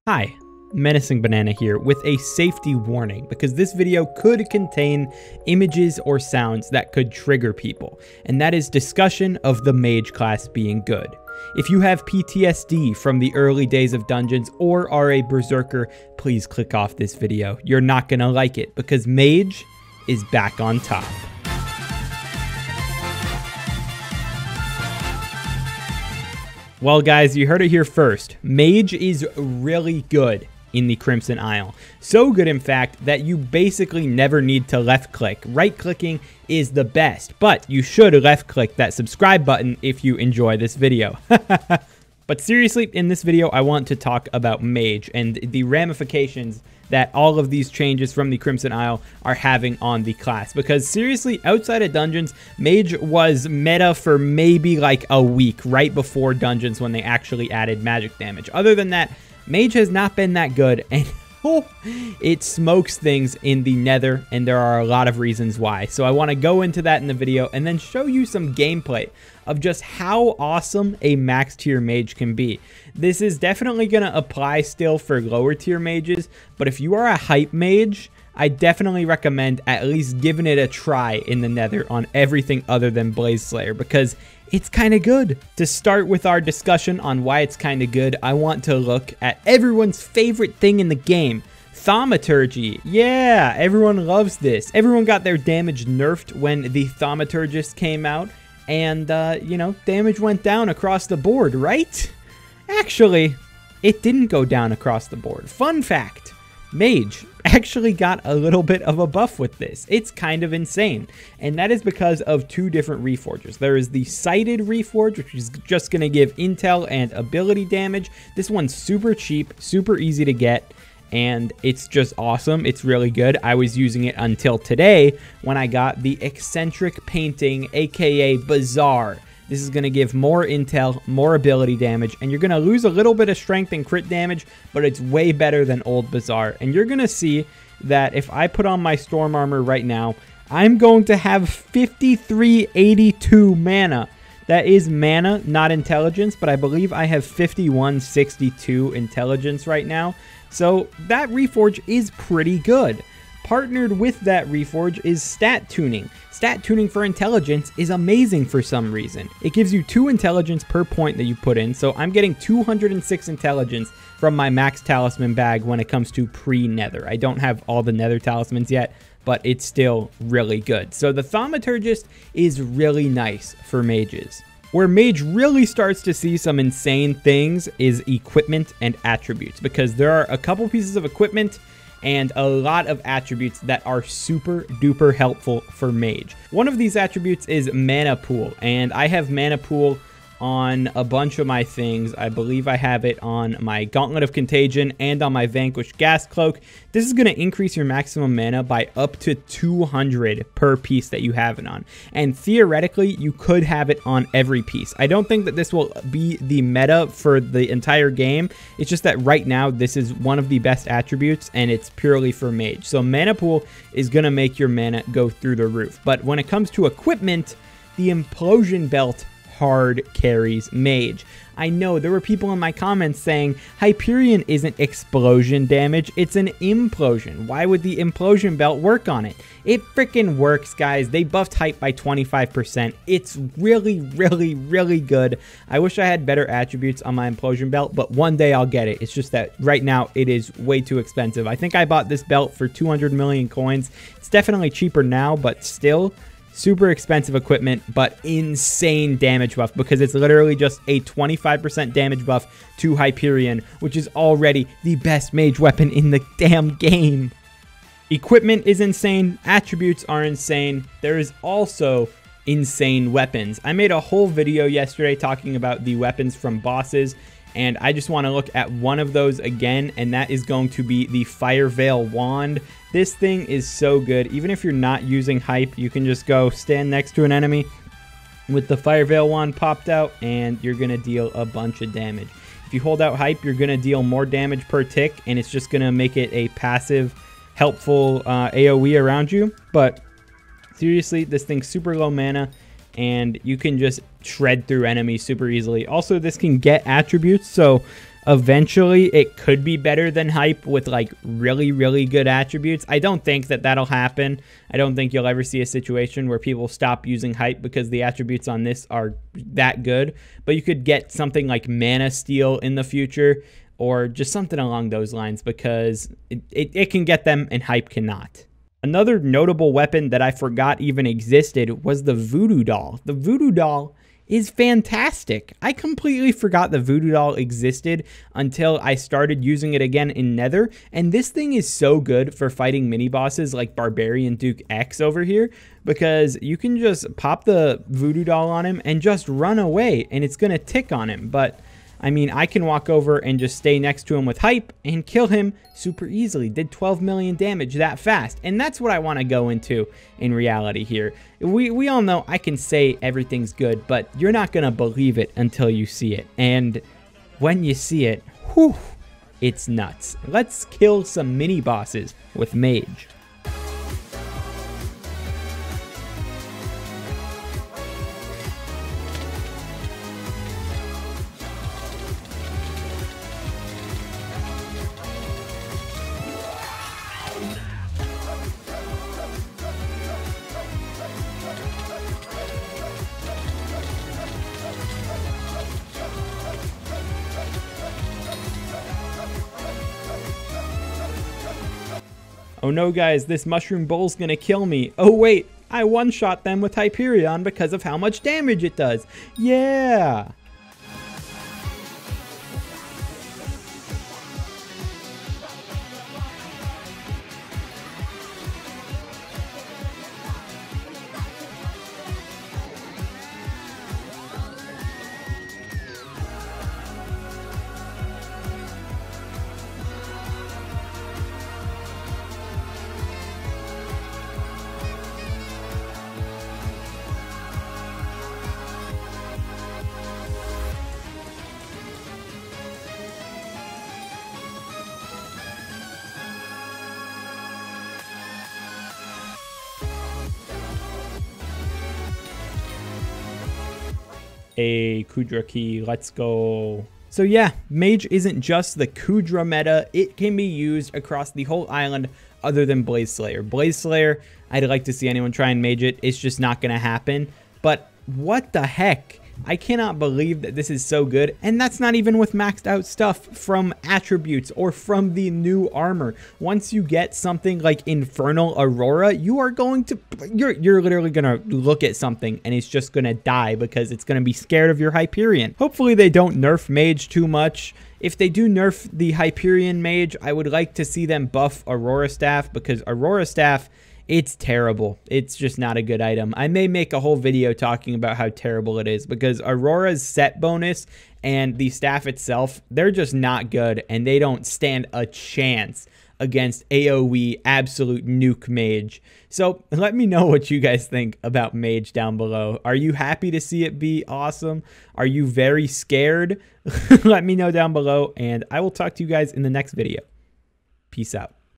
Hi, Menacing Banana here with a safety warning because this video could contain images or sounds that could trigger people, and that is discussion of the Mage class being good. If you have PTSD from the early days of dungeons or are a berserker, please click off this video. You're not gonna like it because Mage is back on top. Well guys, you heard it here first. Mage is really good in the Crimson Isle. So good in fact that you basically never need to left click. Right clicking is the best, but you should left click that subscribe button if you enjoy this video. But seriously, in this video I want to talk about Mage and the ramifications that all of these changes from the Crimson Isle are having on the class. Because seriously, outside of dungeons, Mage was meta for maybe like a week right before dungeons when they actually added magic damage. Other than that, Mage has not been that good, and it smokes things in the Nether, and there are a lot of reasons why. So I want to go into that in the video and then show you some gameplay of just how awesome a max tier mage can be. This is definitely going to apply still for lower tier mages, but if you are a hype mage, I definitely recommend at least giving it a try in the Nether on everything other than Blaze Slayer, because it's kind of good. To start with our discussion on why it's kind of good, I want to look at everyone's favorite thing in the game, Thaumaturgy. Yeah, everyone loves this. Everyone got their damage nerfed when the Thaumaturgist came out, and, you know, damage went down across the board, right? Actually, it didn't go down across the board. Fun fact, Mage actually got a little bit of a buff with this. It's kind of insane, and that is because of two different reforges. There is the sighted reforge, which is just going to give intel and ability damage. This one's super cheap, super easy to get, and it's just awesome. It's really good. I was using it until today when I got the eccentric painting, aka Bizarre. This is going to give more intel, more ability damage, and you're going to lose a little bit of strength and crit damage, but it's way better than old Bizarre. And you're going to see that if I put on my Storm Armor right now, I'm going to have 5382 mana. That is mana, not intelligence, but I believe I have 5162 intelligence right now. So that reforge is pretty good. Partnered with that reforge is stat tuning. Stat tuning for intelligence is amazing for some reason. It gives you 2 intelligence per point that you put in, so I'm getting 206 intelligence from my max talisman bag when it comes to pre-nether. I don't have all the nether talismans yet, but it's still really good. So the Thaumaturgist is really nice for mages. Where Mage really starts to see some insane things is equipment and attributes, because there are a couple pieces of equipment and a lot of attributes that are super duper helpful for Mage. One of these attributes is Mana Pool, and I have Mana Pool on a bunch of my things. I believe I have it on my Gauntlet of Contagion and on my Vanquished Gas Cloak. This is going to increase your maximum mana by up to 200 per piece that you have it on. And theoretically, you could have it on every piece. I don't think that this will be the meta for the entire game. It's just that right now, this is one of the best attributes, and it's purely for Mage. So Mana Pool is going to make your mana go through the roof. But when it comes to equipment, the Implosion Belt hard carries Mage. I know there were people in my comments saying Hyperion isn't explosion damage, it's an implosion. Why would the implosion belt work on it? It freaking works, guys. They buffed hype by 25%. It's really, really, really good. I wish I had better attributes on my implosion belt, but one day I'll get it. It's just that right now it is way too expensive. I think I bought this belt for 200 million coins. It's definitely cheaper now, but still super expensive equipment, but insane damage buff, because it's literally just a 25% damage buff to Hyperion, which is already the best mage weapon in the damn game. Equipment is insane. Attributes are insane. There is also insane weapons. I made a whole video yesterday talking about the weapons from bosses, and I just want to look at one of those again, and that is going to be the Fire Veil Wand. This thing is so good. Even if you're not using hype, you can just go stand next to an enemy with the Fire Veil Wand popped out, and you're going to deal a bunch of damage. If you hold out hype, you're going to deal more damage per tick, and it's just going to make it a passive, helpful AoE around you. But seriously, this thing's super low mana, and you can just shred through enemies super easily. Also, this can get attributes, so Eventually, it could be better than hype with like really, really good attributes. I don't think that that'll happen. I don't think you'll ever see a situation where people stop using hype because the attributes on this are that good. But you could get something like mana steal in the future or just something along those lines because it can get them and hype cannot. Another notable weapon that I forgot even existed was the Voodoo Doll. The Voodoo Doll is fantastic. I completely forgot the Voodoo Doll existed until I started using it again in Nether, and this thing is so good for fighting mini bosses like Barbarian Duke X over here because you can just pop the Voodoo Doll on him and just run away and it's gonna tick on him. But I mean, I can walk over and just stay next to him with hype and kill him super easily. Did 12 million damage that fast. And that's what I want to go into in reality here. We all know I can say everything's good, but you're not going to believe it until you see it. And when you see it, whew, it's nuts. Let's kill some mini bosses with Mage. Oh no guys, this mushroom bull's gonna kill me. Oh wait, I one-shot them with Hyperion because of how much damage it does. Yeah! A Kudra key, let's go. So yeah, Mage isn't just the Kudra meta, it can be used across the whole island other than Blaze Slayer. Blaze Slayer, I'd like to see anyone try and mage it, it's just not gonna happen. But what the heck? I cannot believe that this is so good, and that's not even with maxed out stuff from attributes or from the new armor. Once you get something like Infernal Aurora, you are going to, you're literally gonna look at something and it's just gonna die because it's gonna be scared of your Hyperion. Hopefully they don't nerf Mage too much. If they do nerf the Hyperion Mage, I would like to see them buff Aurora Staff because Aurora Staff, it's terrible. It's just not a good item. I may make a whole video talking about how terrible it is because Aurora's set bonus and the staff itself, they're just not good and they don't stand a chance against AoE absolute nuke Mage. So let me know what you guys think about Mage down below. Are you happy to see it be awesome? Are you very scared? Let me know down below and I will talk to you guys in the next video. Peace out.